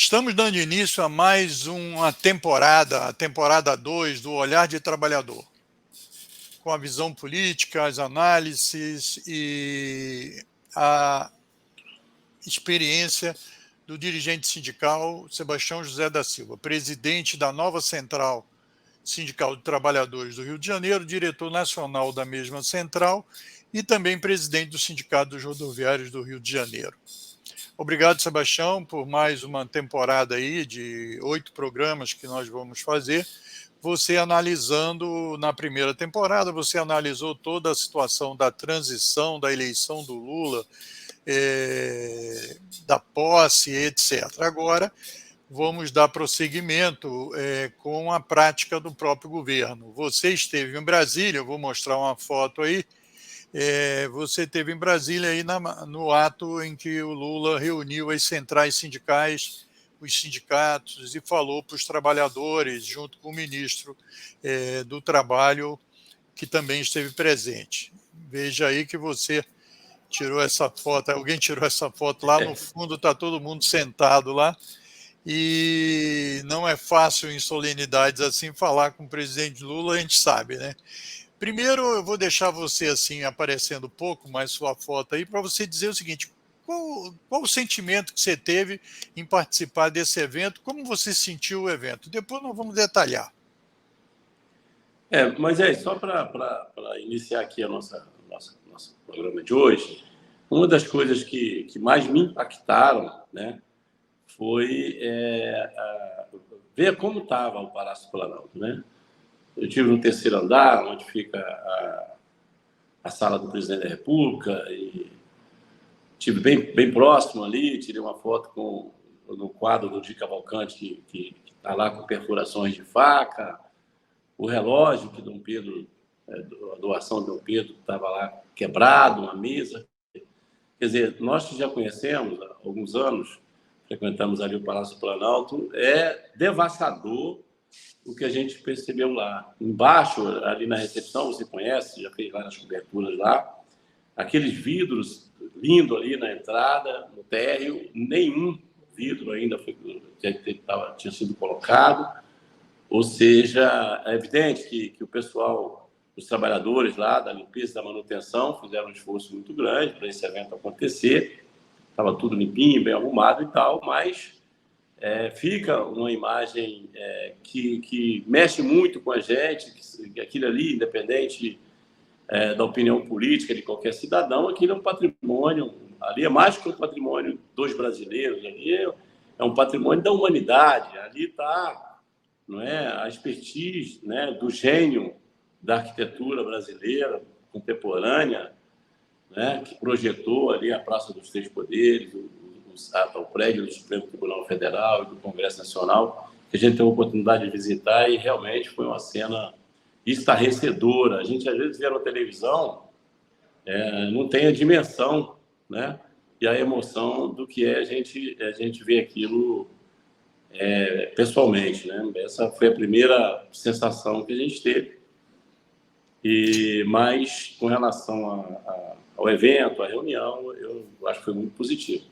Estamos dando início a mais uma temporada, a temporada 2 do Olhar de Trabalhador, com a visão política, as análises e a experiência do dirigente sindical Sebastião José da Silva, presidente da nova Central Sindical de Trabalhadores do Rio de Janeiro, diretor nacional da mesma central e também presidente do Sindicato dos Rodoviários do Rio de Janeiro. Obrigado, Sebastião, por mais uma temporada aí de 8 programas que nós vamos fazer. Você analisando, na primeira temporada, você analisou toda a situação da transição, da eleição do Lula, da posse, etc. Agora, vamos dar prosseguimento com a prática do próprio governo. Você esteve em Brasília, eu vou mostrar uma foto aí. Você esteve em Brasília aí no ato em que o Lula reuniu as centrais sindicais, os sindicatos, e falou para os trabalhadores, junto com o ministro do Trabalho, que também esteve presente. Veja aí que você tirou essa foto, alguém tirou essa foto lá no fundo, está todo mundo sentado lá, e não é fácil em solenidades assim falar com o presidente Lula, a gente sabe, né? Primeiro, eu vou deixar você assim aparecendo pouco mais sua foto aí para você dizer o seguinte: qual o sentimento que você teve em participar desse evento? Como você sentiu o evento? Depois nós vamos detalhar. Mas só para iniciar aqui a nosso programa de hoje, uma das coisas que mais me impactaram, né, foi ver como estava o Palácio Planalto, né? Eu estive no terceiro andar, onde fica a sala do presidente da República, e estive bem próximo ali, tirei uma foto no quadro do Di Cavalcanti, que está lá com perfurações de faca, o relógio que Dom Pedro, a doação de Dom Pedro, estava lá quebrado, uma mesa. Quer dizer, nós que já conhecemos há alguns anos, frequentamos ali o Palácio Planalto, é devastador o que a gente percebeu lá. Embaixo, ali na recepção, você conhece, já fez várias coberturas lá, aqueles vidros lindo ali na entrada, no térreo, nenhum vidro ainda tinha sido colocado. Ou seja, é evidente que o pessoal, os trabalhadores lá da limpeza e da manutenção fizeram um esforço muito grande para esse evento acontecer. Estava tudo limpinho, bem arrumado e tal, mas fica uma imagem que mexe muito com a gente, que aquilo ali, independente da opinião política de qualquer cidadão, aquilo é um patrimônio, ali é mais que um patrimônio dos brasileiros, ali é um patrimônio da humanidade, ali está, não é, a expertise, né, do gênio da arquitetura brasileira contemporânea, né, que projetou ali a Praça dos Três Poderes, o prédio do Supremo Tribunal Federal e do Congresso Nacional, que a gente teve a oportunidade de visitar, e realmente foi uma cena estarrecedora. A gente, às vezes, vê na televisão, não tem a dimensão, né, e a emoção do que a gente vê aquilo pessoalmente, né? Essa foi a primeira sensação que a gente teve. Mas, com relação ao evento, à reunião, eu acho que foi muito positivo.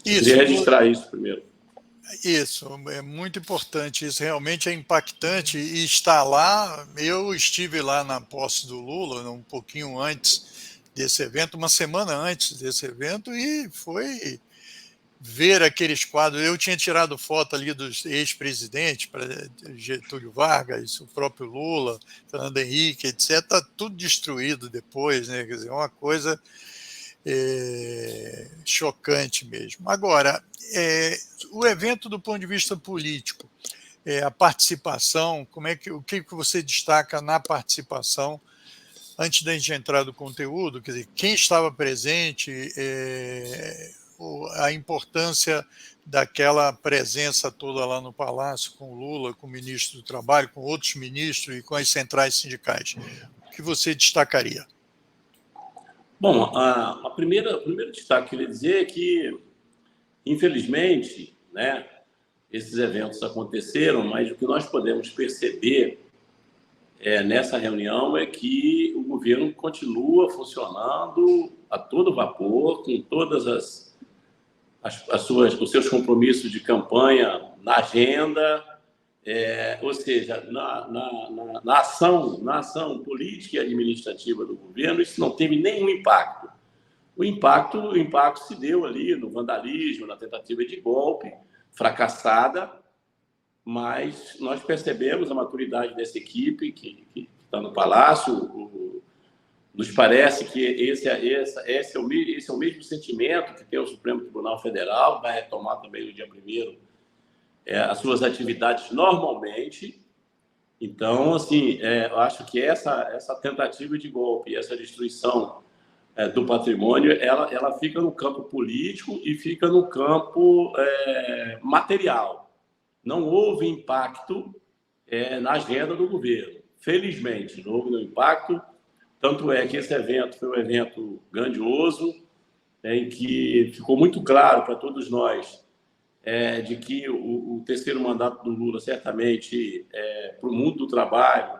Eu queria registrar isso primeiro. Isso, é muito importante, isso realmente é impactante, e estar lá, eu estive lá na posse do Lula, um pouquinho antes desse evento, uma semana antes desse evento, e foi ver aqueles quadros. Eu tinha tirado foto ali dos ex-presidentes, Getúlio Vargas, o próprio Lula, Fernando Henrique, etc., está tudo destruído depois, né? Quer dizer, uma coisa chocante mesmo. Agora, o evento do ponto de vista político, a participação, o que você destaca na participação, antes da gente entrar no conteúdo, quer dizer, quem estava presente, a importância daquela presença toda lá no Palácio, com o Lula, com o ministro do Trabalho, com outros ministros e com as centrais sindicais. O que você destacaria? Bom, o primeiro destaque que eu queria dizer é que, infelizmente, né, esses eventos aconteceram, mas o que nós podemos perceber nessa reunião é que o governo continua funcionando a todo vapor, com todas os seus compromissos de campanha na agenda, ou seja, na ação política e administrativa do governo, isso não teve nenhum impacto. O impacto se deu ali no vandalismo, na tentativa de golpe, fracassada, mas nós percebemos a maturidade dessa equipe que está no Palácio. Nos parece que esse é o mesmo sentimento que tem o Supremo Tribunal Federal, vai retomar também no dia 1º as suas atividades normalmente. Então, assim, eu acho que essa tentativa de golpe, essa destruição do patrimônio, ela fica no campo político e fica no campo material. Não houve impacto na agenda do governo. Felizmente, não houve impacto. Tanto é que esse evento foi um evento grandioso, em que ficou muito claro para todos nós de que o terceiro mandato do Lula, certamente, para o mundo do trabalho,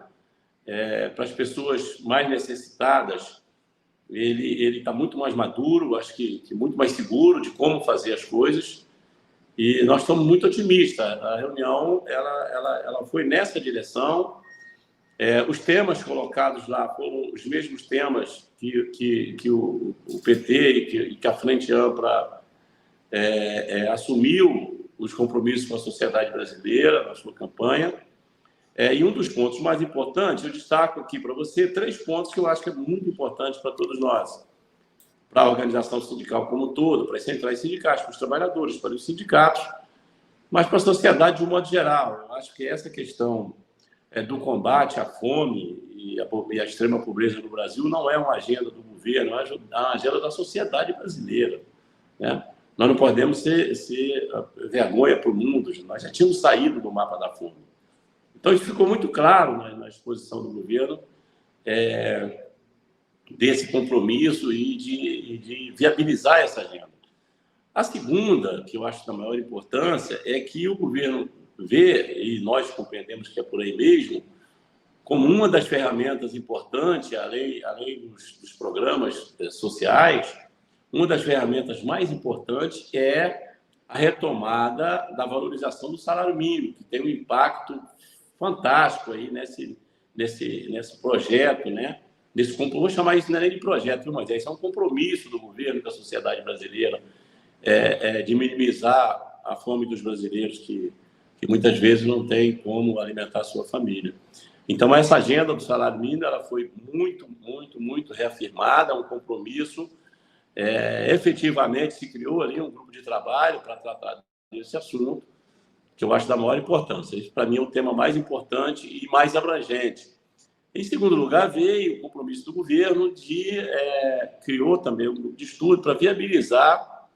para as pessoas mais necessitadas, ele está muito mais maduro, acho que muito mais seguro de como fazer as coisas, e nós estamos muito otimistas. A reunião ela foi nessa direção. Os temas colocados lá foram os mesmos temas que o PT e que a Frente Ampla assumiu os compromissos com a sociedade brasileira na sua campanha. E um dos pontos mais importantes, eu destaco aqui para você 3 pontos que eu acho que é muito importante para todos nós, para a organização sindical como um todo, para as centrais sindicais, para os trabalhadores, para os sindicatos, mas para a sociedade de um modo geral. Eu acho que essa questão do combate à fome e à extrema pobreza no Brasil não é uma agenda do governo, é uma agenda da sociedade brasileira, né? Nós não podemos ser vergonha para o mundo, nós já tínhamos saído do mapa da fome. Então, isso ficou muito claro na exposição do governo, desse compromisso e de viabilizar essa agenda. A segunda, que eu acho da maior importância, é que o governo vê, e nós compreendemos que é por aí mesmo, como uma das ferramentas importantes, além dos programas sociais, uma das ferramentas mais importantes é a retomada da valorização do salário mínimo, que tem um impacto fantástico aí nesse projeto, né? Vou chamar isso não é nem de projeto, mas isso é um compromisso do governo com a sociedade brasileira, de minimizar a fome dos brasileiros que muitas vezes não tem como alimentar a sua família. Então, essa agenda do salário mínimo ela foi muito, muito, muito reafirmada, um compromisso. Efetivamente, se criou ali um grupo de trabalho para tratar desse assunto, que eu acho da maior importância. Isso, para mim, é o tema mais importante e mais abrangente. Em segundo lugar, veio o compromisso do governo criou também um grupo de estudo para viabilizar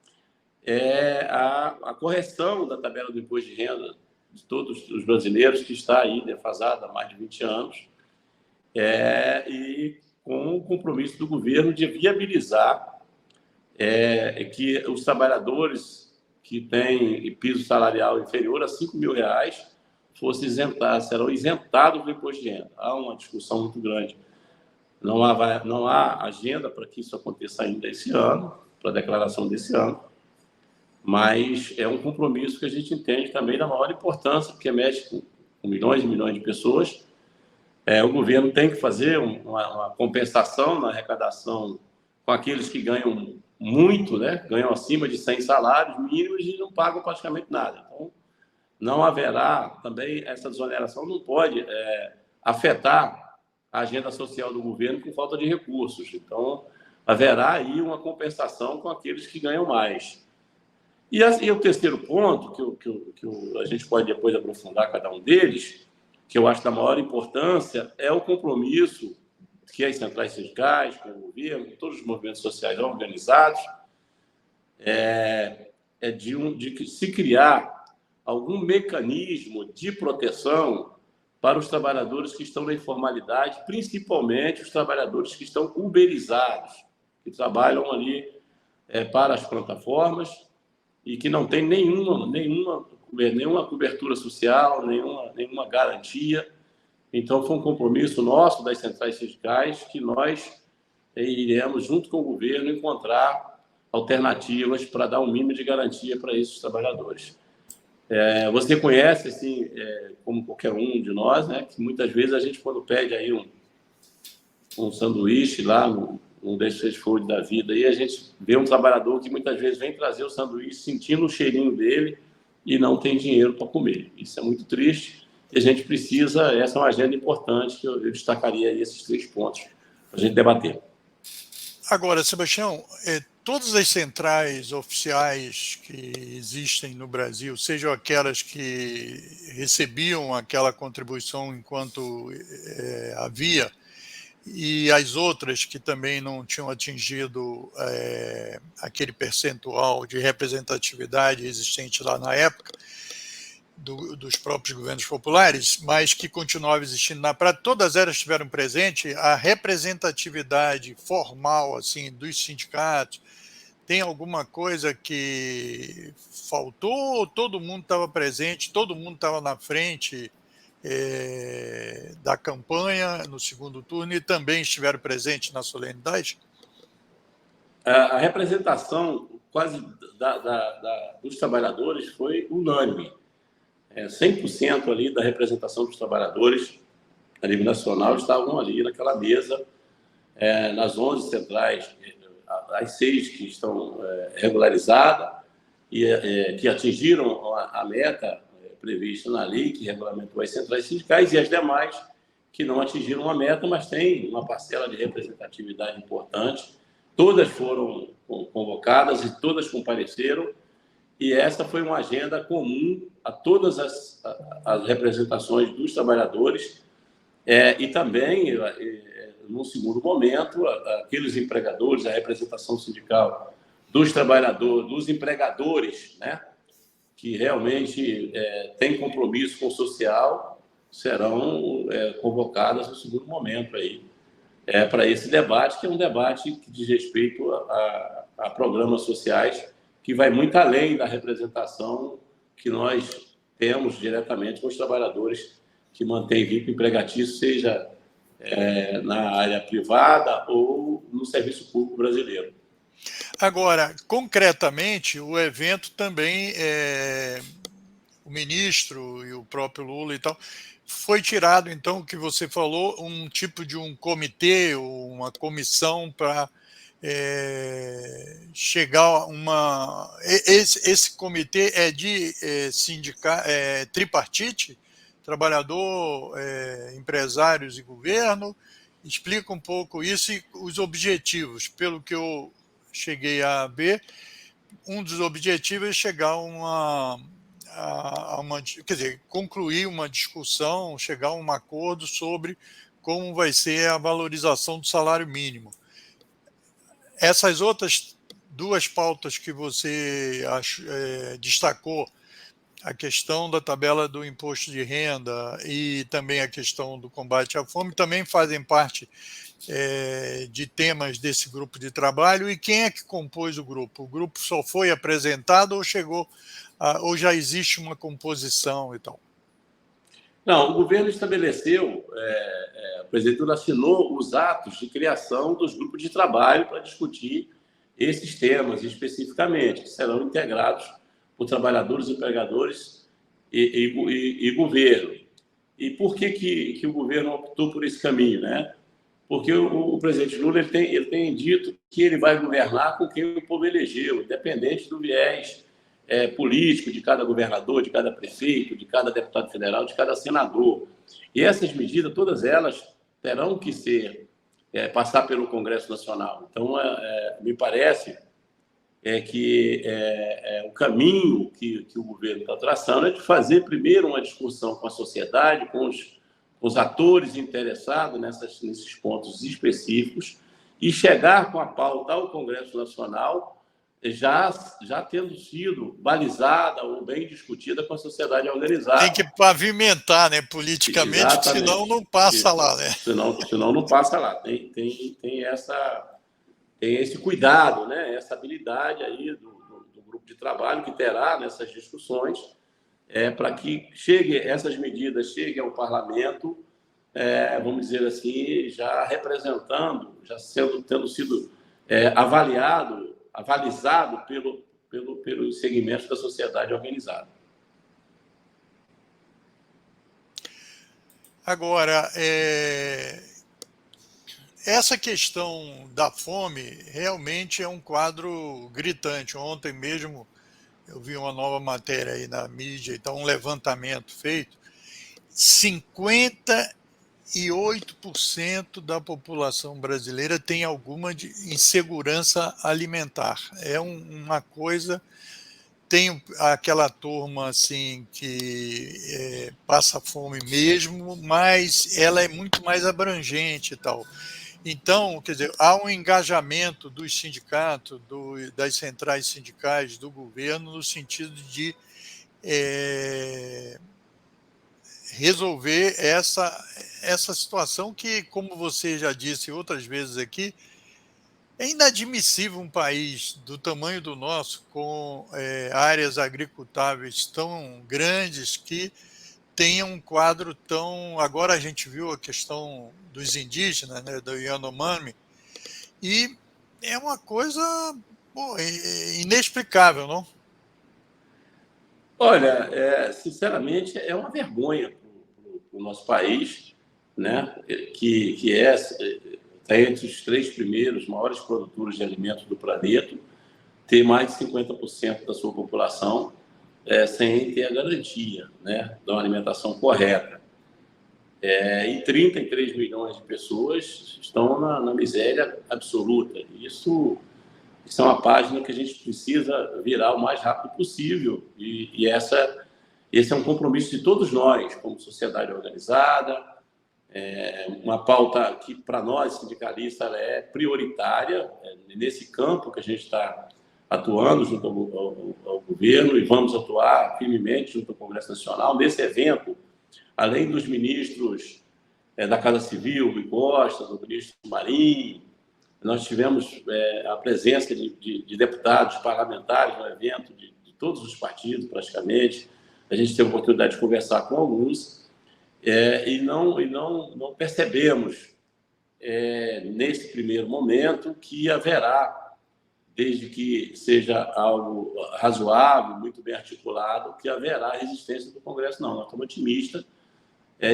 a correção da tabela do imposto de renda de todos os brasileiros, que está aí defasada há mais de 20 anos, e com o compromisso do governo de viabilizar que os trabalhadores que têm piso salarial inferior a R$5.000 serão isentados do imposto de renda. Há uma discussão muito grande. Não há agenda para que isso aconteça ainda esse ano, para a declaração desse ano, mas é um compromisso que a gente entende também da maior importância, porque mexe com milhões e milhões de pessoas. O governo tem que fazer uma compensação na arrecadação com aqueles que ganham muito, né? Ganham acima de 100 salários mínimos e não pagam praticamente nada. Então, não haverá também, essa desoneração não pode afetar a agenda social do governo com falta de recursos. Então, haverá aí uma compensação com aqueles que ganham mais. E o terceiro ponto, que a gente pode depois aprofundar cada um deles, que eu acho da maior importância, é o compromisso que as centrais sindicais, com o governo, com todos os movimentos sociais organizados, de se criar algum mecanismo de proteção para os trabalhadores que estão na informalidade, principalmente os trabalhadores que estão uberizados, que trabalham ali para as plataformas e que não têm nenhuma cobertura social, nenhuma garantia. Então, foi um compromisso nosso das centrais sindicais que nós iremos, junto com o governo, encontrar alternativas para dar um mínimo de garantia para esses trabalhadores. Você conhece, assim, como qualquer um de nós, né, que muitas vezes a gente, quando pede aí um sanduíche lá num desses fast food da vida, aí a gente vê um trabalhador que muitas vezes vem trazer o sanduíche sentindo o cheirinho dele e não tem dinheiro para comer. Isso é muito triste e a gente precisa, essa é uma agenda importante que eu destacaria aí esses 3 pontos para a gente debater. Agora, Sebastião, todas as centrais oficiais que existem no Brasil, sejam aquelas que recebiam aquela contribuição enquanto havia, e as outras que também não tinham atingido aquele percentual de representatividade existente lá na época, dos próprios governos populares, mas que continuava existindo na prática, todas elas tiveram presente a representatividade formal assim dos sindicatos. Tem alguma coisa que faltou? Todo mundo estava presente, todo mundo estava na frente da campanha no segundo turno e também estiveram presentes na solenidade? A representação quase dos trabalhadores foi unânime. 100% ali da representação dos trabalhadores a nível nacional estavam ali naquela mesa, nas 11 centrais, as 6 que estão regularizadas e que atingiram a meta prevista na lei que regulamentou as centrais sindicais, e as demais que não atingiram a meta, mas tem uma parcela de representatividade importante. Todas foram convocadas e todas compareceram, e essa foi uma agenda comum a todas as representações dos trabalhadores, e também, num segundo momento, aqueles empregadores, a representação sindical dos trabalhadores, dos empregadores, né, que realmente têm compromisso com o social, serão convocadas no segundo momento aí, para esse debate, que é um debate que diz respeito a programas sociais, que vai muito além da representação que nós temos diretamente com os trabalhadores que mantêm vínculo empregatício, seja na área privada ou no serviço público brasileiro. Agora, concretamente, o evento também, o ministro e o próprio Lula e tal, foi tirado, então, o que você falou, um tipo de um comitê, uma comissão para chegar a uma... Esse comitê é de tripartite, trabalhador, empresários e governo. Explica um pouco isso e os objetivos. Pelo que eu cheguei a ver, um dos objetivos é chegar quer dizer, concluir uma discussão, chegar a um acordo sobre como vai ser a valorização do salário mínimo. Essas outras 2 pautas que você destacou, a questão da tabela do imposto de renda e também a questão do combate à fome, também fazem parte de temas desse grupo de trabalho. E quem é que compôs o grupo? O grupo só foi apresentado ou ou já existe uma composição e tal? Não, o governo estabeleceu, a prefeitura assinou os atos de criação dos grupos de trabalho para discutir esses temas especificamente, que serão integrados por trabalhadores, empregadores e governo. E por que o governo optou por esse caminho, né? Porque o presidente Lula ele tem dito que ele vai governar com quem o povo elegeu, independente do viés político de cada governador, de cada prefeito, de cada deputado federal, de cada senador. E essas medidas, todas elas, terão que passar pelo Congresso Nacional. Então, me parece que o caminho que o governo está traçando é de fazer primeiro uma discussão com a sociedade, com os atores interessados nesses pontos específicos e chegar com a pauta ao Congresso Nacional já tendo sido balizada ou bem discutida com a sociedade organizada. Tem que pavimentar, né, politicamente, exatamente, senão não passa lá, né? Senão não passa lá. Tem esse cuidado, né, essa habilidade aí do grupo de trabalho que terá nessas discussões para que essas medidas cheguem ao parlamento, vamos dizer assim, já representando, tendo sido avaliado avalizado pelos segmentos da sociedade organizada. Agora, essa questão da fome realmente é um quadro gritante. Ontem mesmo eu vi uma nova matéria aí na mídia, então um levantamento feito. 58% da população brasileira tem alguma insegurança alimentar. É uma coisa. Tem aquela turma assim que passa fome mesmo, mas ela é muito mais abrangente e tal. Então, quer dizer, há um engajamento dos sindicatos, das centrais sindicais, do governo, no sentido de resolver essa situação que, como você já disse outras vezes aqui, é inadmissível um país do tamanho do nosso, com áreas agricultáveis tão grandes, que tenha um quadro tão... Agora a gente viu a questão dos indígenas, né, do Yanomami, e é uma coisa inexplicável, não? Olha, sinceramente, é uma vergonha para o nosso país, né, que está entre os 3 primeiros maiores produtores de alimentos do planeta, ter mais de 50% da sua população sem ter a garantia, né, de uma alimentação correta. E 33 milhões de pessoas estão na miséria absoluta. Isso é uma página que a gente precisa virar o mais rápido possível. E esse é um compromisso de todos nós, como sociedade organizada, uma pauta que, para nós, sindicalistas, ela é prioritária, nesse campo que a gente está atuando junto ao governo, e vamos atuar firmemente junto ao Congresso Nacional. Nesse evento, além dos ministros da Casa Civil, Rui Costa, do ministro Marinho, nós tivemos a presença de deputados, parlamentares no evento, de todos os partidos, praticamente. A gente teve a oportunidade de conversar com alguns, e não percebemos, nesse primeiro momento, que haverá, desde que seja algo razoável, muito bem articulado, que haverá resistência do Congresso. Não, nós estamos otimistas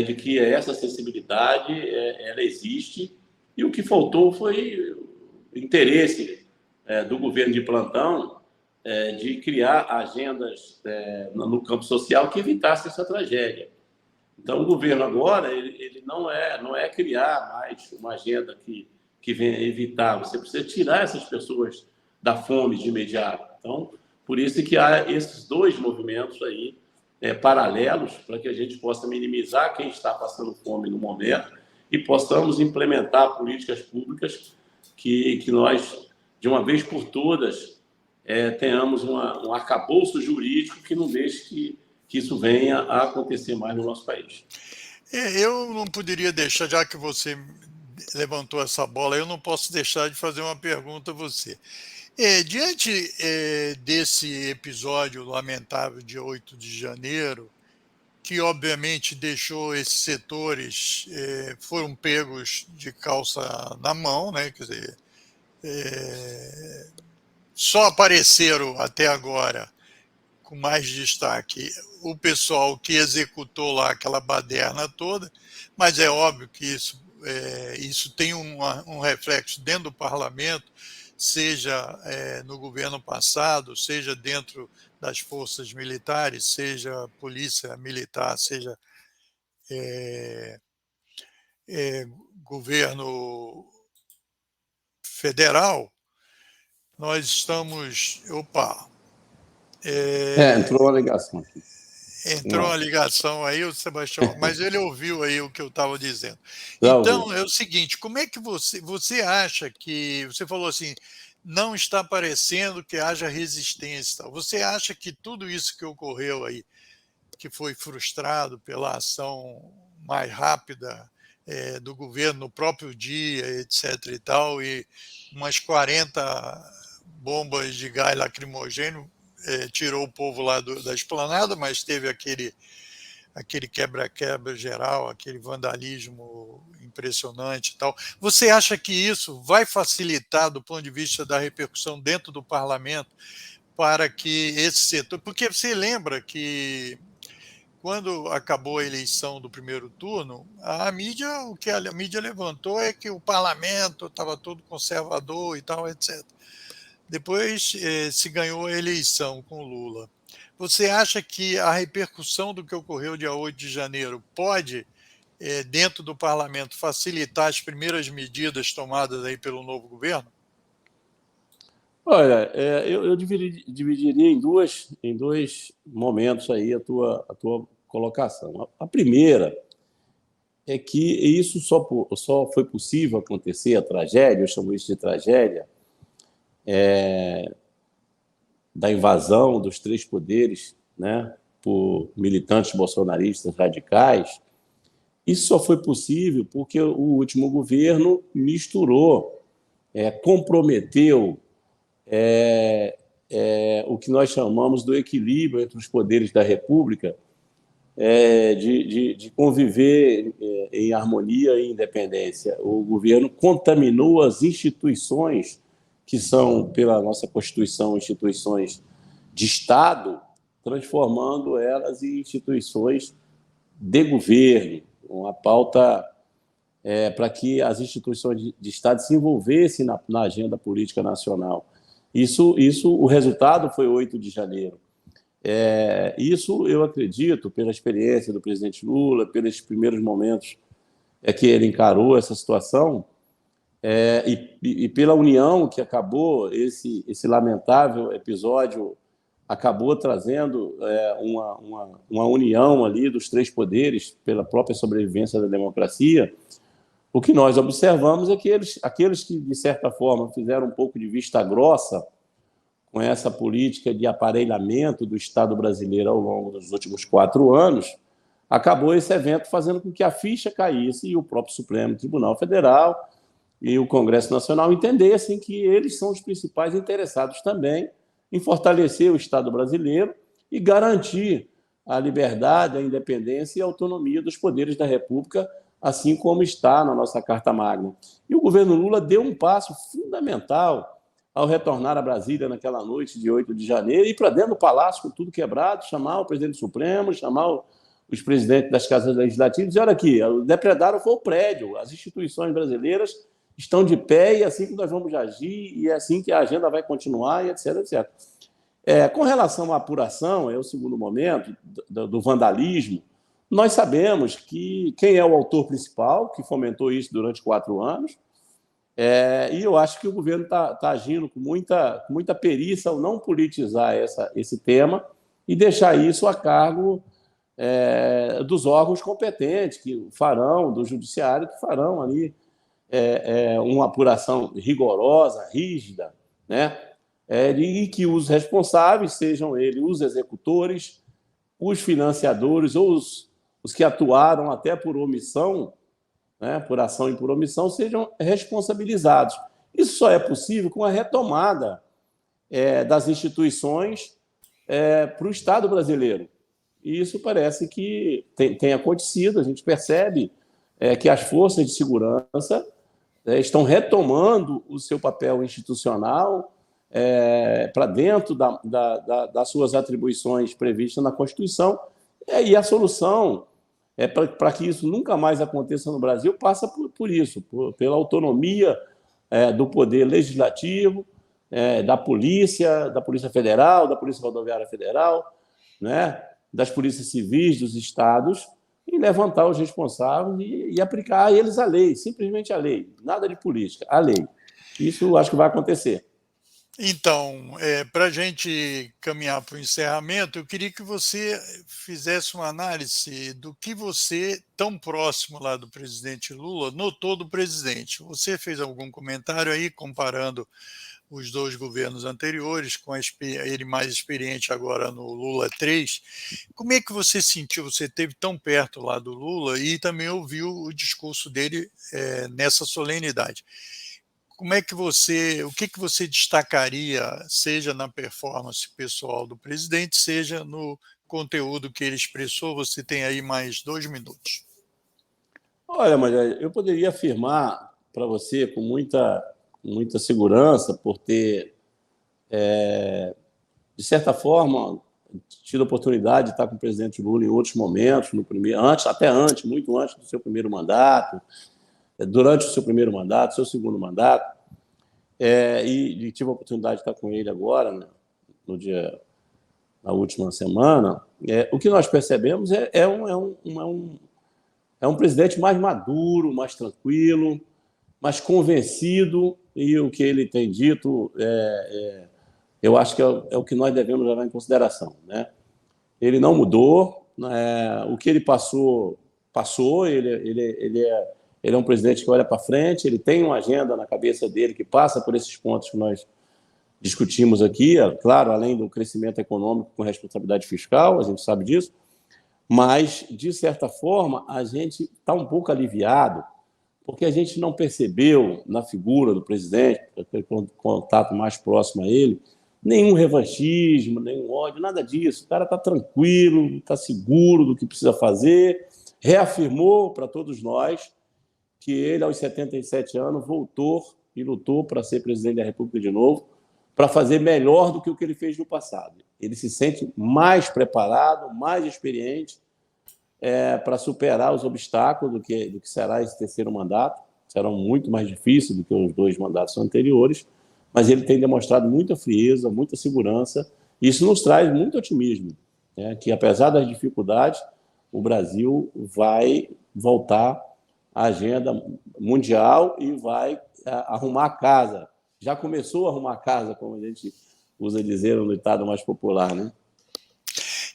de que essa acessibilidade ela existe, e o que faltou foi o interesse do governo de plantão de criar agendas no campo social que evitassem essa tragédia. Então, o governo agora ele não é criar mais uma agenda que venha evitar. Você precisa tirar essas pessoas da fome de imediato. Então, por isso que há esses 2 movimentos aí paralelos, para que a gente possa minimizar quem está passando fome no momento e possamos implementar políticas públicas que nós, de uma vez por todas, tenhamos um arcabouço jurídico que não deixe que isso venha a acontecer mais no nosso país. Eu não poderia deixar, já que você levantou essa bola, eu não posso deixar de fazer uma pergunta a você. Diante desse episódio lamentável de 8 de janeiro, que obviamente deixou esses setores, foram pegos de calça na mão, né? Quer dizer, só apareceram até agora, com mais destaque, o pessoal que executou lá aquela baderna toda, mas é óbvio que isso tem um reflexo dentro do parlamento, seja no governo passado, seja dentro das forças militares, seja polícia militar, seja governo federal. Nós estamos... Opa! Entrou a ligação aqui. Entrou uma ligação aí, o Sebastião, mas ele ouviu aí o que eu estava dizendo. Já Então, ouvi. é o seguinte, como é que você acha que... Você falou assim, não está parecendo que haja resistência. Você acha que tudo isso que ocorreu aí, que foi frustrado pela ação mais rápida do governo no próprio dia, etc. e tal, e umas 40 bombas de gás lacrimogêneo, tirou o povo lá da esplanada, mas teve aquele quebra-quebra geral, aquele vandalismo impressionante e tal. Você acha que isso vai facilitar, do ponto de vista da repercussão dentro do parlamento, para que esse setor... Porque você lembra que, quando acabou a eleição do primeiro turno, o que a mídia levantou é que o parlamento estava todo conservador e tal, etc. Depois se ganhou a eleição com Lula. Você acha que a repercussão do que ocorreu dia 8 de janeiro pode, dentro do parlamento, facilitar as primeiras medidas tomadas aí pelo novo governo? Olha, eu dividiria em dois momentos aí a tua colocação. A primeira é que isso só foi possível acontecer, a tragédia, eu chamo isso de tragédia, da invasão dos três poderes, né, por militantes bolsonaristas radicais. Isso só foi possível porque o último governo misturou, comprometeu o que nós chamamos do equilíbrio entre os poderes da República, de conviver em harmonia e independência. O governo contaminou as instituições, que são, pela nossa Constituição, instituições de Estado, transformando elas em instituições de governo, uma pauta para que as instituições de Estado se envolvessem na agenda política nacional. O resultado foi 8 de janeiro. Isso, eu acredito, pela experiência do presidente Lula, pelos primeiros momentos que ele encarou essa situação, e pela união que acabou, esse lamentável episódio acabou trazendo uma união ali dos três poderes pela própria sobrevivência da democracia. O que nós observamos é que aqueles que, de certa forma, fizeram um pouco de vista grossa com essa política de aparelhamento do Estado brasileiro ao longo dos últimos 4 anos, acabou esse evento fazendo com que a ficha caísse e o próprio Supremo Tribunal Federal e o Congresso Nacional entendessem que eles são os principais interessados também em fortalecer o Estado brasileiro e garantir a liberdade, a independência e a autonomia dos poderes da República, assim como está na nossa Carta Magna. E o governo Lula deu um passo fundamental ao retornar a Brasília naquela noite de 8 de janeiro e ir para dentro do Palácio com tudo quebrado, chamar o presidente do Supremo, chamar os presidentes das casas legislativas e dizer: olha aqui, o depredado foi o prédio, as instituições brasileiras estão de pé e é assim que nós vamos agir e é assim que a agenda vai continuar, e etc, etc. Com relação à apuração, é o segundo momento do vandalismo, nós sabemos que quem é o autor principal, que fomentou isso durante 4 anos, e eu acho que o governo está agindo com muita perícia ao não politizar esse tema e deixar isso a cargo dos órgãos competentes, que farão, do judiciário, que farão ali uma apuração rigorosa, rígida, né? E que os responsáveis sejam eles os executores, os financiadores ou os que atuaram até por omissão, né, por ação e por omissão, sejam responsabilizados. Isso só é possível com a retomada das instituições para o Estado brasileiro. E isso parece que tem acontecido, a gente percebe que as forças de segurança estão retomando o seu papel institucional para dentro das suas atribuições previstas na Constituição, e a solução para que isso nunca mais aconteça no Brasil passa por isso, pela autonomia do poder legislativo, da Polícia Federal, da Polícia Rodoviária Federal, né, das polícias civis dos estados, em levantar os responsáveis e aplicar a eles a lei, simplesmente a lei, nada de política, a lei. Isso acho que vai acontecer. Então, para a gente caminhar para o encerramento, eu queria que você fizesse uma análise do que você, tão próximo lá do presidente Lula, notou do presidente. Você fez algum comentário aí comparando os 2 governos anteriores, com ele mais experiente agora no Lula 3. Como é que você sentiu? Você esteve tão perto lá do Lula e também ouviu o discurso dele nessa solenidade. O que você destacaria, seja na performance pessoal do presidente, seja no conteúdo que ele expressou. Você tem aí mais 2 minutos. Olha, Maria, eu poderia afirmar para você com muita segurança, por ter, de certa forma, tido a oportunidade de estar com o presidente Lula em outros momentos, muito antes do seu primeiro mandato, durante o seu primeiro mandato, seu segundo mandato, e tive a oportunidade de estar com ele agora, né, na última semana. O que nós percebemos é um presidente mais maduro, mais tranquilo, mais convencido, e o que ele tem dito eu acho que é o que nós devemos levar em consideração, né? Ele não mudou, o que ele passou. Ele é um presidente que olha para frente, ele tem uma agenda na cabeça dele que passa por esses pontos que nós discutimos aqui, claro, além do crescimento econômico com responsabilidade fiscal, a gente sabe disso, mas, de certa forma, a gente está um pouco aliviado, porque a gente não percebeu na figura do presidente, aquele contato mais próximo a ele, nenhum revanchismo, nenhum ódio, nada disso. O cara está tranquilo, está seguro do que precisa fazer, reafirmou para todos nós que ele, aos 77 anos, voltou e lutou para ser presidente da República de novo, para fazer melhor do que o que ele fez no passado. Ele se sente mais preparado, mais experiente para superar os obstáculos do que será esse terceiro mandato. Serão muito mais difíceis do que os 2 mandatos anteriores, mas ele tem demonstrado muita frieza, muita segurança, e isso nos traz muito otimismo, né? Que, apesar das dificuldades, o Brasil vai voltar à agenda mundial e vai arrumar a casa. Já começou a arrumar a casa, como a gente usa dizer no ditado mais popular, né?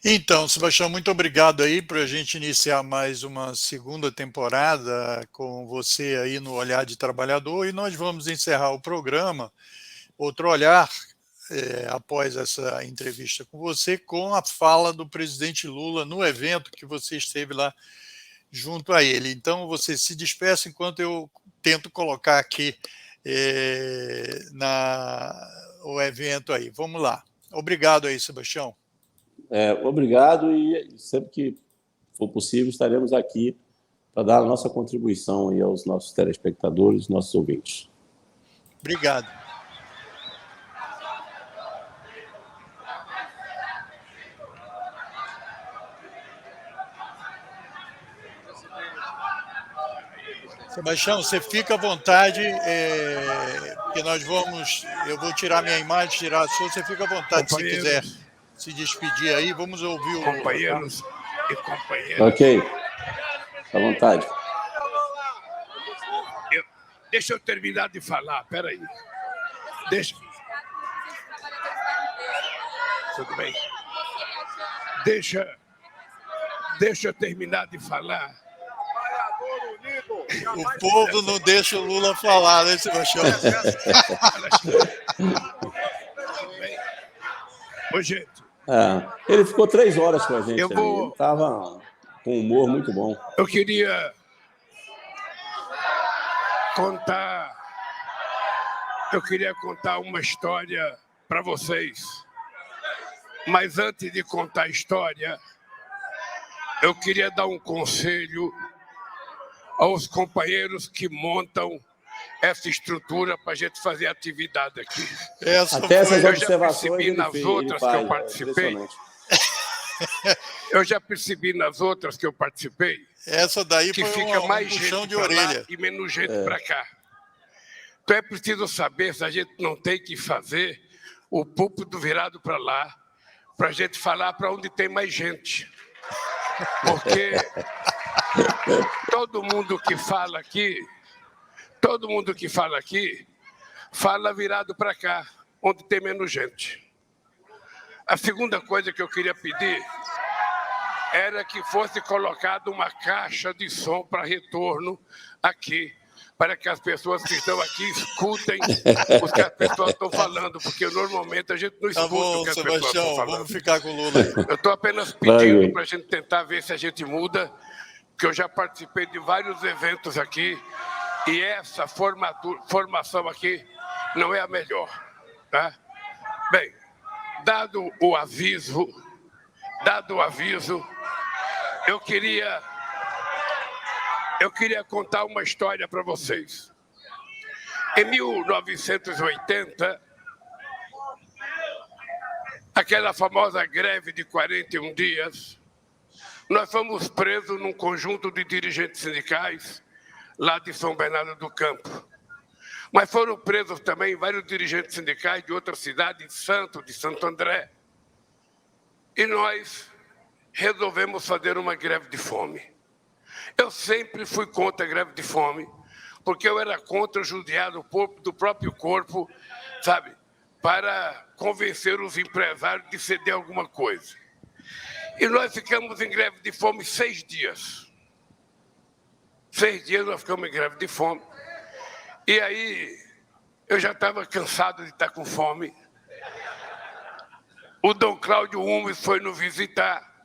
Então, Sebastião, muito obrigado aí por a gente iniciar mais uma segunda temporada com você aí no Olhar de Trabalhador, e nós vamos encerrar o programa, outro olhar, após essa entrevista com você, com a fala do presidente Lula no evento que você esteve lá junto a ele. Então, você se despeça enquanto eu tento colocar aqui o evento aí. Vamos lá. Obrigado aí, Sebastião. Obrigado, e sempre que for possível estaremos aqui para dar a nossa contribuição aí aos nossos telespectadores, nossos ouvintes. Obrigado. Sebastião, você fica à vontade, porque eu vou tirar minha imagem, tirar a sua, você fica à vontade se quiser se despedir aí. Vamos ouvir o... Companheiros e companheiras. Ok, à vontade. Deixa eu terminar de falar, peraí. Tudo bem? Deixa eu terminar de falar. O povo não deixa o Lula falar, né, Sebastião? Ô, gente. Ele ficou 3 horas com a gente. Ele estava com um humor muito bom. Eu queria contar uma história para vocês. Mas antes de contar a história, eu queria dar um conselho aos companheiros que montam essa estrutura para a gente fazer atividade aqui. Até essas observações eu já percebi nas outras que eu participei. Eu já percebi nas outras que eu participei. Essa daí que foi fica mais puxão gente de orelha e menos gente para cá. Então é preciso saber se a gente não tem que fazer o púlpito virado para lá, para a gente falar para onde tem mais gente. Porque todo mundo que fala aqui, fala virado para cá, onde tem menos gente. A segunda coisa que eu queria pedir era que fosse colocada uma caixa de som para retorno aqui, para que as pessoas que estão aqui escutem o que as pessoas estão falando, porque normalmente a gente não escuta o que as pessoas estão falando. Vamos ficar com o Lula aí. Eu estou apenas pedindo para a gente tentar ver se a gente muda, porque eu já participei de vários eventos aqui e essa formação aqui não é a melhor. Tá? Bem, dado o aviso dado o aviso, eu queria contar uma história para vocês. Em 1980, aquela famosa greve de 41 dias, nós fomos presos num conjunto de dirigentes sindicais lá de São Bernardo do Campo. Mas foram presos também vários dirigentes sindicais de outras cidades, de Santo André. E nós resolvemos fazer uma greve de fome. Eu sempre fui contra a greve de fome, porque eu era contra judiar do próprio corpo, sabe, para convencer os empresários de ceder alguma coisa. E nós ficamos em greve de fome 6 dias. 6 dias nós ficamos em greve de fome. E aí eu já estava cansado de estar com fome. O Dom Cláudio Umes foi nos visitar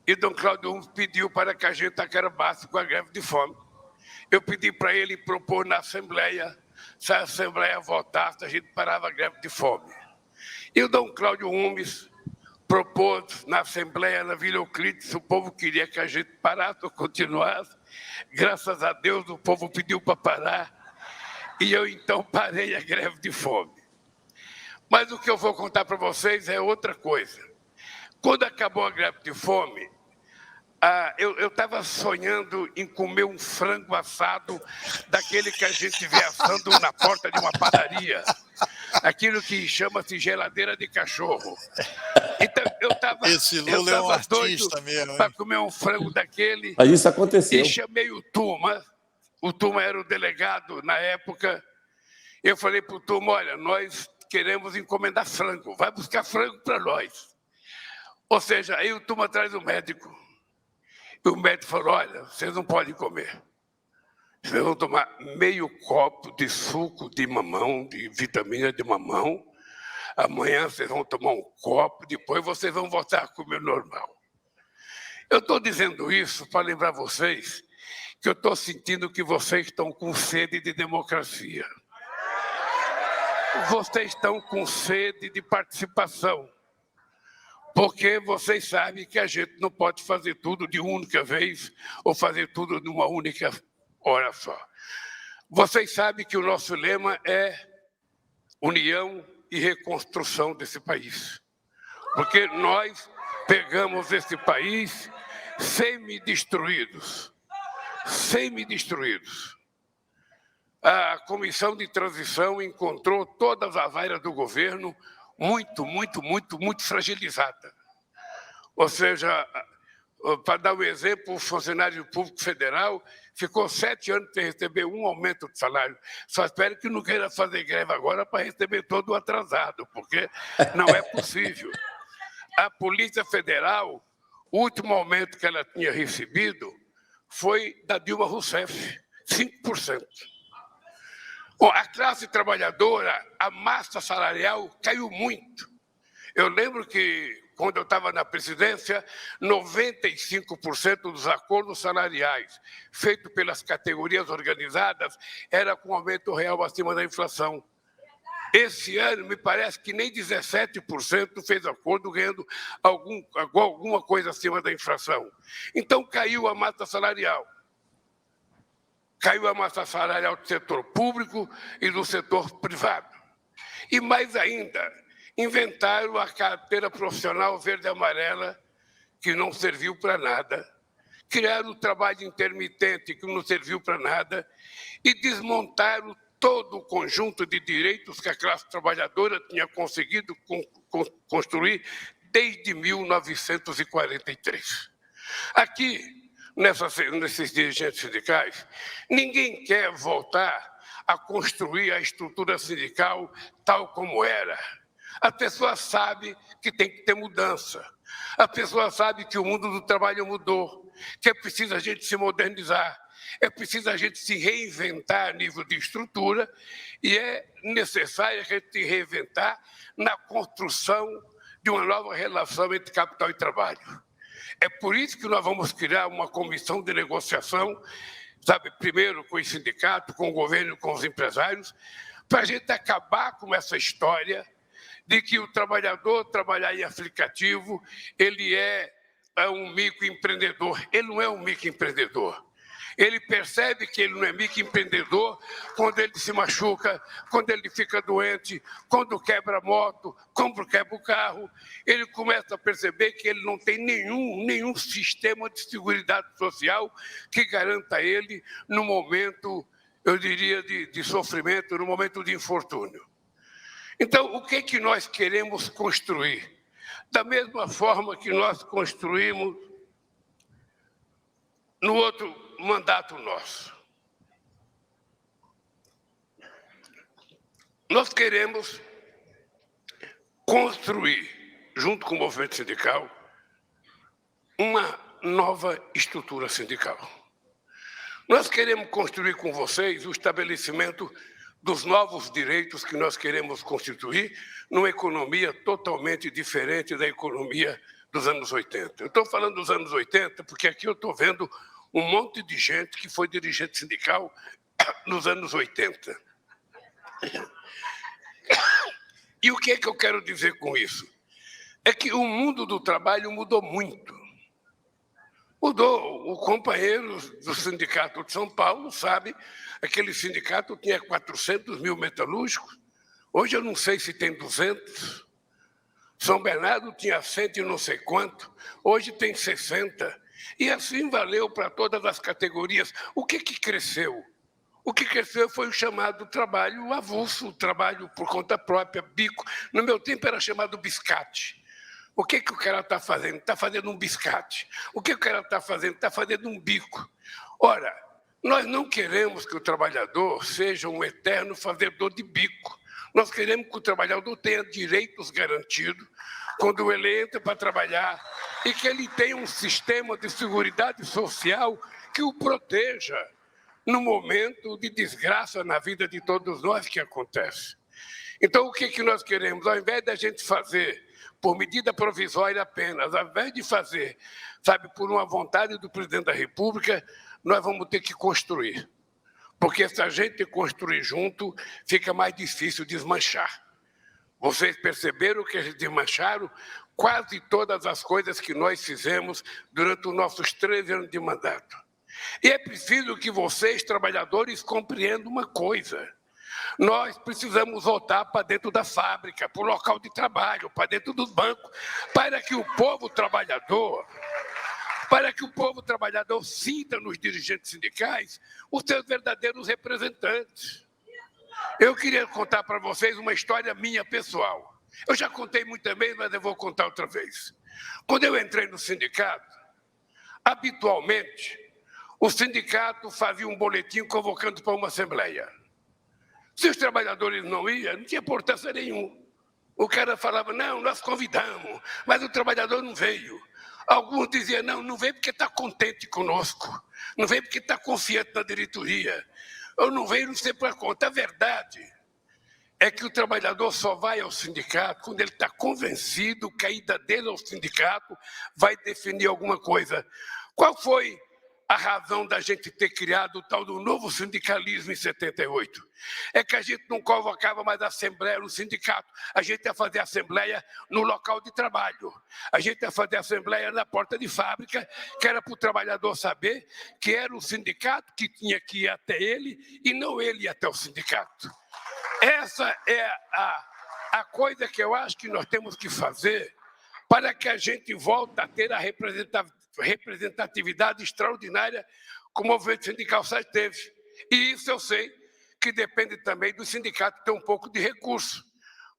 e Dom Cláudio Umes pediu para que a gente acabasse com a greve de fome. Eu pedi para ele propor na Assembleia, se a Assembleia votasse, a gente parava a greve de fome. E o Dom Cláudio Umes propôs na Assembleia, na Vila Euclides, o povo queria que a gente parasse ou continuasse. Graças a Deus, o povo pediu para parar. E eu, então, parei a greve de fome. Mas o que eu vou contar para vocês é outra coisa. Quando acabou a greve de fome, eu estava sonhando em comer um frango assado daquele que a gente vê assando na porta de uma padaria. Aquilo que chama-se geladeira de cachorro. Então, Esse Lula é um artista mesmo. Para comer um frango daquele. Mas isso aconteceu. E chamei o Tuma. O Tuma era o delegado na época. Eu falei para o Tuma, olha, nós queremos encomendar frango. Vai buscar frango para nós. Ou seja, aí o Tuma traz o médico. E o médico falou, olha, vocês não podem comer. Vocês vão tomar meio copo de suco de mamão, de vitamina de mamão. Amanhã vocês vão tomar um copo, depois vocês vão voltar a comer normal. Eu estou dizendo isso para lembrar vocês que eu estou sentindo que vocês estão com sede de democracia. Vocês estão com sede de participação. Porque vocês sabem que a gente não pode fazer tudo de única vez ou fazer tudo de uma única hora só. Vocês sabem que o nosso lema é união e reconstrução desse país. Porque nós pegamos esse país semi-destruídos. Semi-destruídos. A comissão de transição encontrou todas as áreas do governo muito fragilizada. Ou seja, para dar um exemplo, o funcionário público federal ficou 7 anos sem receber um aumento de salário. Só espero que não queira fazer greve agora para receber todo o atrasado, porque não é possível. A Polícia Federal, o último aumento que ela tinha recebido foi da Dilma Rousseff, 5%. Bom, a classe trabalhadora, a massa salarial caiu muito. Eu lembro que, quando eu estava na presidência, 95% dos acordos salariais feitos pelas categorias organizadas era com aumento real acima da inflação. Esse ano, me parece que nem 17% fez acordo ganhando alguma coisa acima da inflação. Então, caiu a massa salarial. Caiu a massa salarial do setor público e do setor privado. E mais ainda, inventaram a carteira profissional verde e amarela, que não serviu para nada. Criaram o trabalho intermitente, que não serviu para nada. E desmontaram todo o conjunto de direitos que a classe trabalhadora tinha conseguido construir desde 1943. Aqui, nesses dirigentes sindicais, ninguém quer voltar a construir a estrutura sindical tal como era. A pessoa sabe que tem que ter mudança. A pessoa sabe que o mundo do trabalho mudou, que é preciso a gente se modernizar, é preciso a gente se reinventar a nível de estrutura e é necessário a gente se reinventar na construção de uma nova relação entre capital e trabalho. É por isso que nós vamos criar uma comissão de negociação, sabe, primeiro com os sindicatos, com o governo, com os empresários, para a gente acabar com essa história de que o trabalhador trabalhar em aplicativo, ele é é um microempreendedor. Ele não é um microempreendedor. Ele percebe que ele não é microempreendedor quando ele se machuca, quando ele fica doente, quando quebra a moto, quando quebra o carro. Ele começa a perceber que ele não tem nenhum sistema de seguridade social que garanta a ele no momento, eu diria, de sofrimento, no momento de infortúnio. Então, o que é que nós queremos construir? Da mesma forma que nós construímos no outro mandato nosso. Nós queremos construir, junto com o movimento sindical, uma nova estrutura sindical. Nós queremos construir com vocês o estabelecimento dos novos direitos que nós queremos constituir numa economia totalmente diferente da economia dos anos 80. Eu estou falando dos anos 80 porque aqui eu estou vendo um monte de gente que foi dirigente sindical nos anos 80. E o que é que eu quero dizer com isso? É que o mundo do trabalho mudou muito. Mudou. O companheiro do Sindicato de São Paulo sabe, aquele sindicato tinha 400 mil metalúrgicos, hoje eu não sei se tem 200. São Bernardo tinha 100 e não sei quanto, hoje tem 60. E assim valeu para todas as categorias. O que cresceu? O que cresceu foi o chamado trabalho avulso, o trabalho por conta própria, bico. No meu tempo era chamado biscate. O que o cara está fazendo? Está fazendo um biscate. O que o cara está fazendo? Está fazendo um bico. Ora, nós não queremos que o trabalhador seja um eterno fazedor de bico. Nós queremos que o trabalhador tenha direitos garantidos quando ele entra para trabalhar e que ele tenha um sistema de seguridade social que o proteja no momento de desgraça na vida de todos nós que acontece. Então, o que nós queremos? Ao invés da gente fazer por medida provisória apenas, ao invés de fazer, sabe, por uma vontade do presidente da República, nós vamos ter que construir. Porque se a gente construir junto, fica mais difícil desmanchar. Vocês perceberam que eles desmancharam quase todas as coisas que nós fizemos durante os nossos 13 anos de mandato. E é preciso que vocês, trabalhadores, compreendam uma coisa. Nós precisamos voltar para dentro da fábrica, para o local de trabalho, para dentro dos bancos, para que o povo trabalhador sinta nos dirigentes sindicais os seus verdadeiros representantes. Eu queria contar para vocês uma história minha pessoal. Eu já contei muito bem, mas eu vou contar outra vez. Quando eu entrei no sindicato, habitualmente, o sindicato fazia um boletim convocando para uma assembleia. Se os trabalhadores não iam, não tinha importância nenhuma. O cara falava, não, nós convidamos, mas o trabalhador não veio. Alguns diziam, não veio porque está contente conosco, não veio porque está confiante na diretoria, ou não veio não sei por conta. A verdade é que o trabalhador só vai ao sindicato quando ele está convencido que a ida dele ao sindicato vai definir alguma coisa. Qual foi a razão da gente ter criado o tal do novo sindicalismo em 78? É que a gente não convocava mais assembleia no sindicato, a gente ia fazer assembleia no local de trabalho, a gente ia fazer assembleia na porta de fábrica, que era para o trabalhador saber que era o sindicato que tinha que ir até ele e não ele ir até o sindicato. Essa é a coisa que eu acho que nós temos que fazer para que a gente volte a ter a representatividade extraordinária que o movimento sindical sempre teve. E isso eu sei que depende também do sindicato ter um pouco de recurso,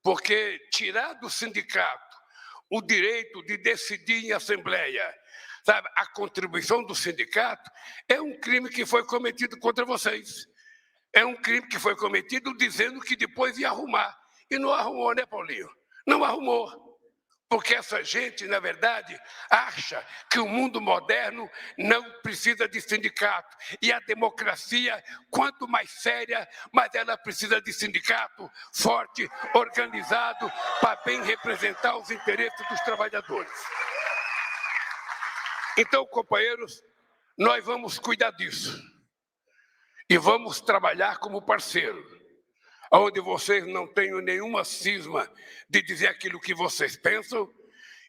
porque tirar do sindicato o direito de decidir em assembleia, sabe, a contribuição do sindicato, é um crime que foi cometido contra vocês. É um crime que foi cometido dizendo que depois ia arrumar. E não arrumou, né, Paulinho? Não arrumou. Porque essa gente, na verdade, acha que o mundo moderno não precisa de sindicato. E a democracia, quanto mais séria, mais ela precisa de sindicato forte, organizado, para bem representar os interesses dos trabalhadores. Então, companheiros, nós vamos cuidar disso. E vamos trabalhar como parceiro, onde vocês não tenham nenhuma cisma de dizer aquilo que vocês pensam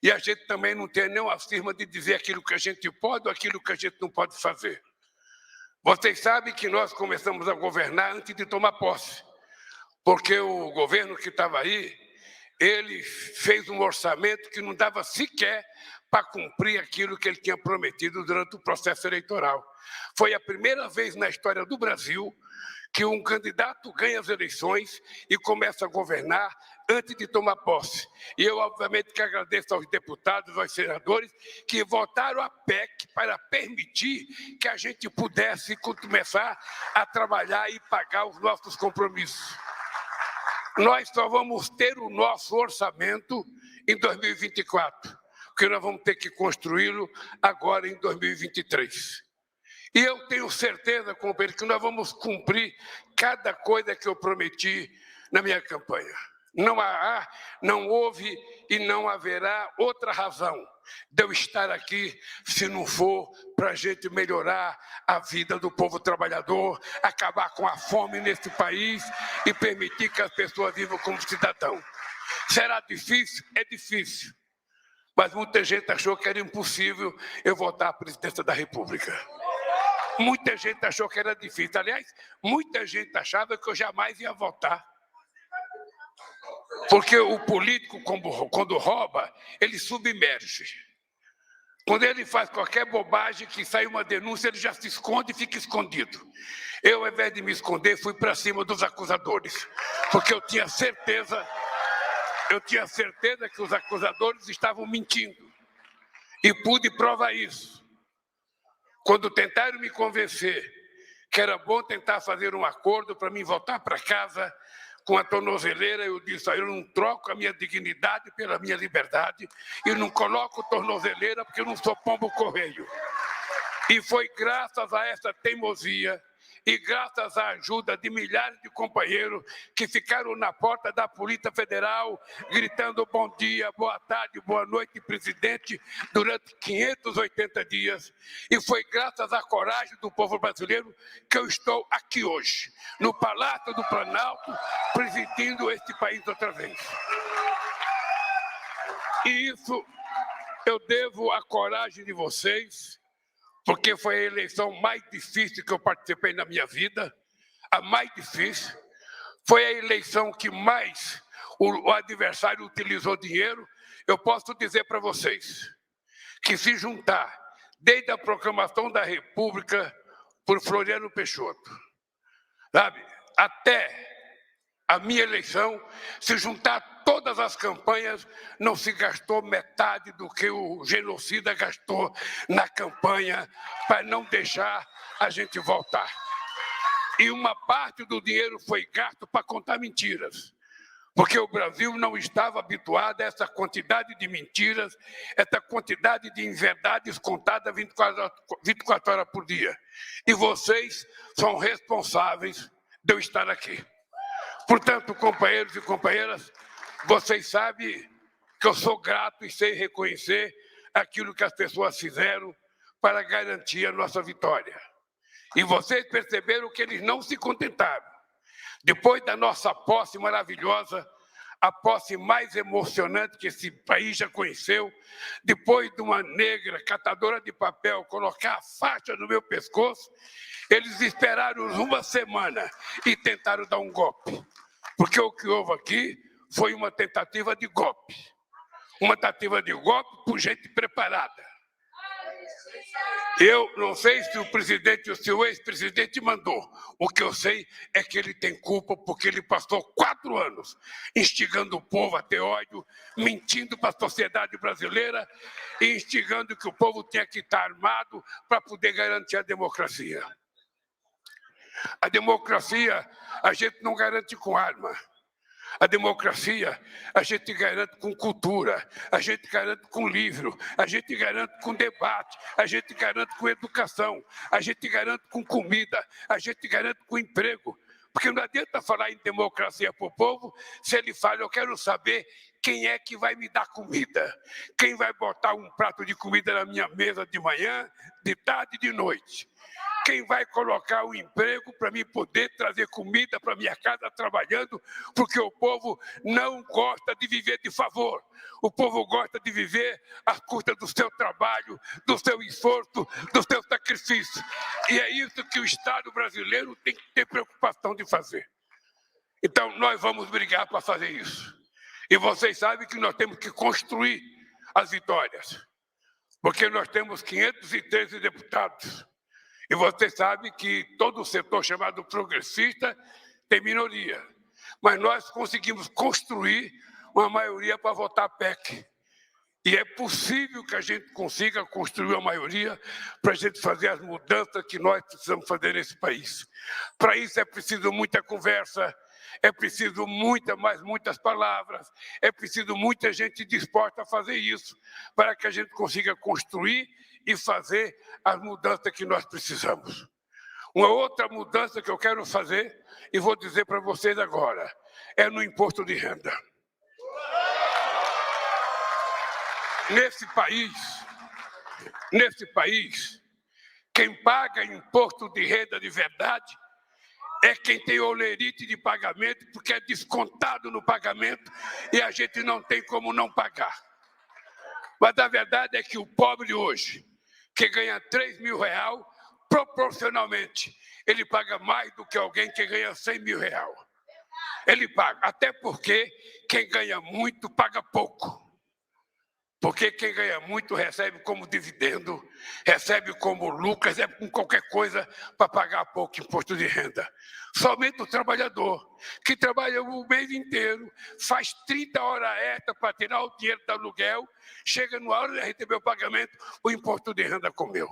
E a gente também não tem nenhuma firma de dizer aquilo que a gente pode ou aquilo que a gente não pode fazer. Vocês sabem que nós começamos a governar antes de tomar posse, porque o governo que estava aí, ele fez um orçamento que não dava sequer para cumprir aquilo que ele tinha prometido durante o processo eleitoral. Foi a primeira vez na história do Brasil que um candidato ganha as eleições e começa a governar antes de tomar posse. E eu, obviamente, que agradeço aos deputados, aos senadores, que votaram a PEC para permitir que a gente pudesse começar a trabalhar e pagar os nossos compromissos. Nós só vamos ter o nosso orçamento em 2024, porque nós vamos ter que construí-lo agora em 2023. E eu tenho certeza, companheiro, que nós vamos cumprir cada coisa que eu prometi na minha campanha. Não houve e não haverá outra razão de eu estar aqui se não for para a gente melhorar a vida do povo trabalhador, acabar com a fome nesse país e permitir que as pessoas vivam como cidadão. Será difícil? É difícil. Mas muita gente achou que era impossível eu votar à presidência da República. Muita gente achou que era difícil. Aliás, muita gente achava que eu jamais ia votar. Porque o político, quando rouba, ele submerge. Quando ele faz qualquer bobagem, que sai uma denúncia, ele já se esconde e fica escondido. Eu, ao invés de me esconder, fui para cima dos acusadores. Porque eu tinha certeza que os acusadores estavam mentindo. E pude provar isso. Quando tentaram me convencer que era bom tentar fazer um acordo para mim voltar para casa com a tornozeleira, eu disse, eu não troco a minha dignidade pela minha liberdade e não coloco tornozeleira porque eu não sou pombo-correio. E foi graças a essa teimosia e graças à ajuda de milhares de companheiros que ficaram na porta da Polícia Federal gritando bom dia, boa tarde, boa noite, presidente, durante 580 dias. E foi graças à coragem do povo brasileiro que eu estou aqui hoje, no Palácio do Planalto, presidindo este país outra vez. E isso eu devo à coragem de vocês, porque foi a eleição mais difícil que eu participei na minha vida, a mais difícil. Foi a eleição que mais o adversário utilizou dinheiro. Eu posso dizer para vocês que se juntar, desde a proclamação da República por Floriano Peixoto, sabe, até a minha eleição, se juntar todas as campanhas, não se gastou metade do que o genocida gastou na campanha para não deixar a gente voltar. E uma parte do dinheiro foi gasto para contar mentiras, porque o Brasil não estava habituado a essa quantidade de mentiras, essa quantidade de inverdades contadas 24 horas por dia. E vocês são responsáveis de eu estar aqui. Portanto, companheiros e companheiras, vocês sabem que eu sou grato e sei reconhecer aquilo que as pessoas fizeram para garantir a nossa vitória. E vocês perceberam que eles não se contentaram. Depois da nossa posse maravilhosa, a posse mais emocionante que esse país já conheceu, depois de uma negra catadora de papel colocar a faixa no meu pescoço, eles esperaram uma semana e tentaram dar um golpe. Porque o que houve aqui foi uma tentativa de golpe. Uma tentativa de golpe por gente preparada. Eu não sei se o presidente ou se o ex-presidente mandou. O que eu sei é que ele tem culpa porque ele passou 4 anos instigando o povo a ter ódio, mentindo para a sociedade brasileira e instigando que o povo tinha que estar armado para poder garantir a democracia. A democracia a gente não garante com arma. A democracia a gente garante com cultura, a gente garante com livro, a gente garante com debate, a gente garante com educação, a gente garante com comida, a gente garante com emprego. Porque não adianta falar em democracia para o povo se ele fala, eu quero saber quem é que vai me dar comida, quem vai botar um prato de comida na minha mesa de manhã, de tarde e de noite. Quem vai colocar o emprego para mim poder trazer comida para minha casa trabalhando? Porque o povo não gosta de viver de favor. O povo gosta de viver à custa do seu trabalho, do seu esforço, do seu sacrifício. E é isso que o Estado brasileiro tem que ter preocupação de fazer. Então, nós vamos brigar para fazer isso. E vocês sabem que nós temos que construir as vitórias. Porque nós temos 513 deputados. E você sabe que todo o setor chamado progressista tem minoria. Mas nós conseguimos construir uma maioria para votar a PEC. E é possível que a gente consiga construir uma maioria para a gente fazer as mudanças que nós precisamos fazer nesse país. Para isso é preciso muita conversa, é preciso muitas palavras, é preciso muita gente disposta a fazer isso, para que a gente consiga construir e fazer as mudanças que nós precisamos. Uma outra mudança que eu quero fazer, e vou dizer para vocês agora, é no imposto de renda. Nesse país, quem paga imposto de renda de verdade é quem tem olerite de pagamento, porque é descontado no pagamento e a gente não tem como não pagar. Mas a verdade é que o pobre hoje, que ganha R$3.000, proporcionalmente, ele paga mais do que alguém que ganha R$100.000. Ele paga, até porque quem ganha muito paga pouco. Porque quem ganha muito recebe como dividendo, recebe como lucro, recebe com qualquer coisa para pagar pouco imposto de renda. Somente o trabalhador, que trabalha o mês inteiro, faz 30 horas extras para tirar o dinheiro do aluguel, chega na hora de receber o pagamento, o imposto de renda comeu.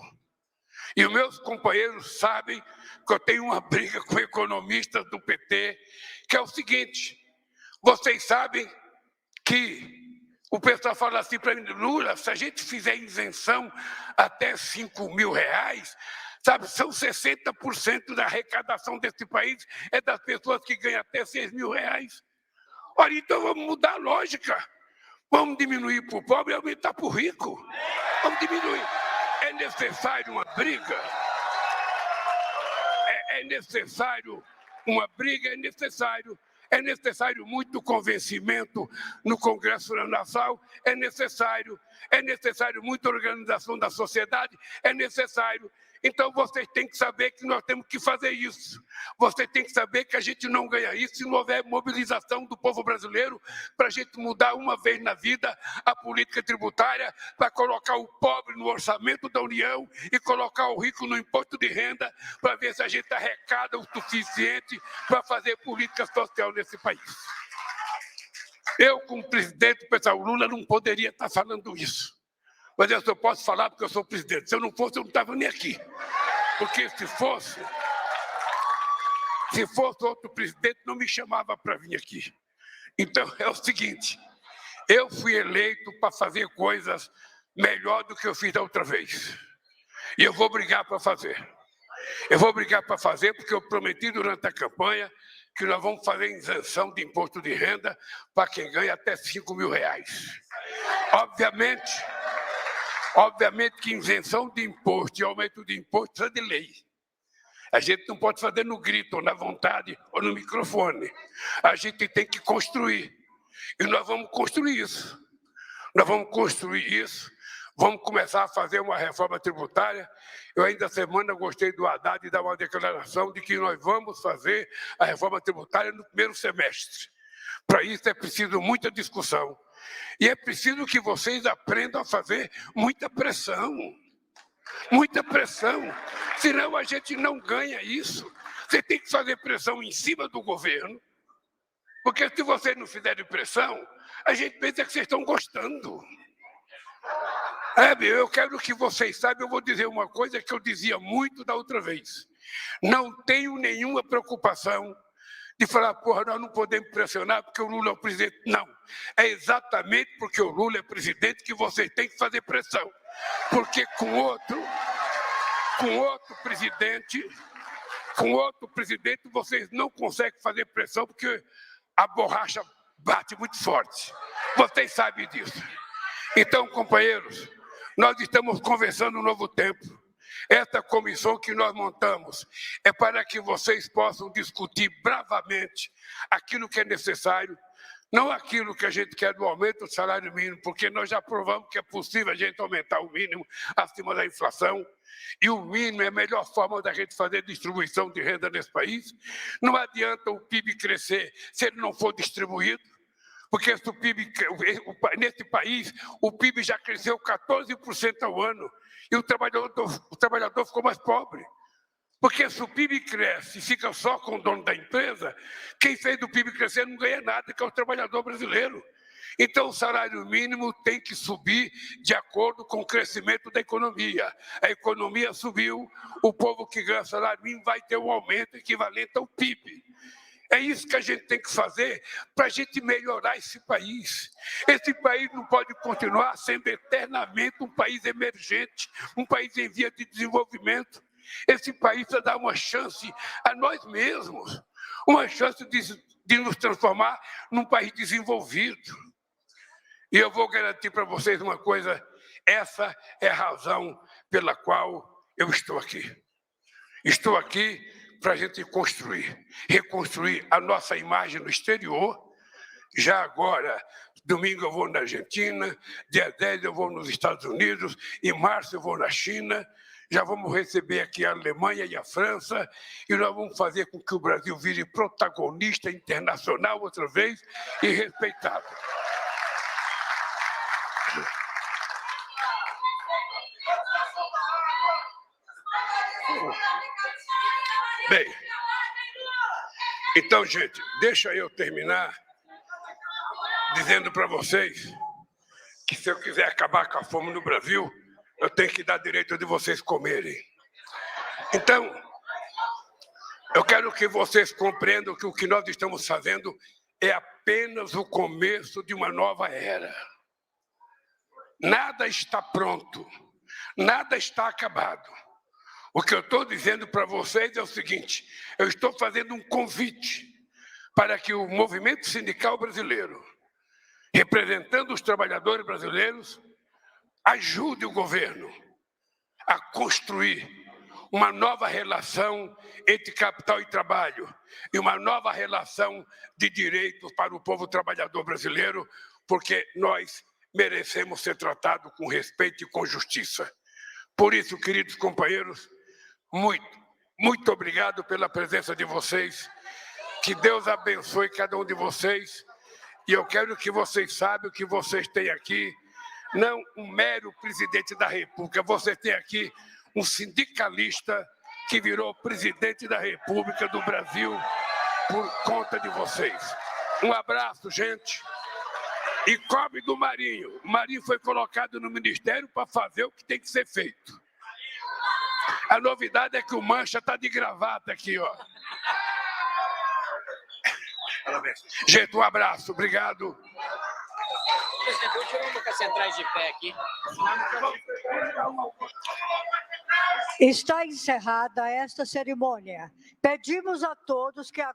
E os meus companheiros sabem que eu tenho uma briga com economistas do PT, que é o seguinte: vocês sabem que o pessoal fala assim para mim, Lula, se a gente fizer isenção até R$5.000, sabe, são 60% da arrecadação desse país é das pessoas que ganham até R$6.000. Olha, então vamos mudar a lógica. Vamos diminuir para o pobre e aumentar para o rico. Vamos diminuir. É necessário uma briga. É necessário uma briga, é necessário muito convencimento no Congresso Nacional, é necessário muita organização da sociedade, é necessário. Então, vocês têm que saber que nós temos que fazer isso. Vocês têm que saber que a gente não ganha isso se não houver mobilização do povo brasileiro para a gente mudar uma vez na vida a política tributária, para colocar o pobre no orçamento da União e colocar o rico no imposto de renda, para ver se a gente arrecada o suficiente para fazer política social nesse país. Eu, como presidente, pessoal, o Lula não poderia estar falando isso. Mas eu só posso falar porque eu sou presidente. Se eu não fosse, eu não estava nem aqui. Porque se fosse outro presidente, não me chamava para vir aqui. Então, é o seguinte, eu fui eleito para fazer coisas melhor do que eu fiz da outra vez. E eu vou brigar para fazer. Eu vou brigar para fazer porque eu prometi durante a campanha que nós vamos fazer isenção de imposto de renda para quem ganha até R$5.000. Obviamente que isenção de imposto e aumento de imposto é de lei. A gente não pode fazer no grito, ou na vontade, ou no microfone. A gente tem que construir. E nós vamos construir isso. Vamos começar a fazer uma reforma tributária. Eu ainda semana gostei do Haddad dar uma declaração de que nós vamos fazer a reforma tributária no primeiro semestre. Para isso é preciso muita discussão. E é preciso que vocês aprendam a fazer muita pressão. Muita pressão. Senão a gente não ganha isso. Você tem que fazer pressão em cima do governo. Porque se vocês não fizerem pressão, a gente pensa que vocês estão gostando. Eu quero que vocês saibam, eu vou dizer uma coisa que eu dizia muito da outra vez. Não tenho nenhuma preocupação de falar, porra, nós não podemos pressionar porque o Lula é o presidente. Não, é exatamente porque o Lula é presidente que vocês têm que fazer pressão. Porque com outro presidente vocês não conseguem fazer pressão porque a borracha bate muito forte. Vocês sabem disso. Então, companheiros, nós estamos conversando um novo tempo. Essa comissão que nós montamos é para que vocês possam discutir bravamente aquilo que é necessário, não aquilo que a gente quer do aumento do salário mínimo, porque nós já provamos que é possível a gente aumentar o mínimo acima da inflação, e o mínimo é a melhor forma da gente fazer distribuição de renda nesse país. Não adianta o PIB crescer se ele não for distribuído, porque se o PIB, nesse país o PIB já cresceu 14% ao ano, e o trabalhador ficou mais pobre. Porque se o PIB cresce e fica só com o dono da empresa, quem fez o PIB crescer não ganha nada, que é o trabalhador brasileiro. Então, o salário mínimo tem que subir de acordo com o crescimento da economia. A economia subiu, o povo que ganha salário mínimo vai ter um aumento equivalente ao PIB. É isso que a gente tem que fazer para a gente melhorar esse país. Esse país não pode continuar sendo eternamente um país emergente, um país em via de desenvolvimento. Esse país precisa dar uma chance a nós mesmos, uma chance de nos transformar num país desenvolvido. E eu vou garantir para vocês uma coisa, essa é a razão pela qual eu estou aqui. Estou aqui para a gente reconstruir a nossa imagem no exterior. Já agora, domingo eu vou na Argentina, dia 10 eu vou nos Estados Unidos, em março eu vou na China, já vamos receber aqui a Alemanha e a França, e nós vamos fazer com que o Brasil vire protagonista internacional outra vez e respeitado. Bem, então, gente, deixa eu terminar dizendo para vocês que se eu quiser acabar com a fome no Brasil, eu tenho que dar direito de vocês comerem. Então, eu quero que vocês compreendam que o que nós estamos fazendo é apenas o começo de uma nova era. Nada está pronto, nada está acabado. O que eu estou dizendo para vocês é o seguinte, eu estou fazendo um convite para que o movimento sindical brasileiro, representando os trabalhadores brasileiros, ajude o governo a construir uma nova relação entre capital e trabalho e uma nova relação de direitos para o povo trabalhador brasileiro, porque nós merecemos ser tratados com respeito e com justiça. Por isso, queridos companheiros, muito obrigado pela presença de vocês. Que Deus abençoe cada um de vocês. E eu quero que vocês saibam que vocês têm aqui não um mero presidente da República, vocês têm aqui um sindicalista que virou presidente da República do Brasil por conta de vocês. Um abraço, gente. E cobre do Marinho. O Marinho foi colocado no ministério para fazer o que tem que ser feito. A novidade é que o Mancha está de gravata aqui, ó. Gente, um abraço, obrigado. Presidente, eu tiro um pouco as centrais de pé aqui. Está encerrada esta cerimônia. Pedimos a todos que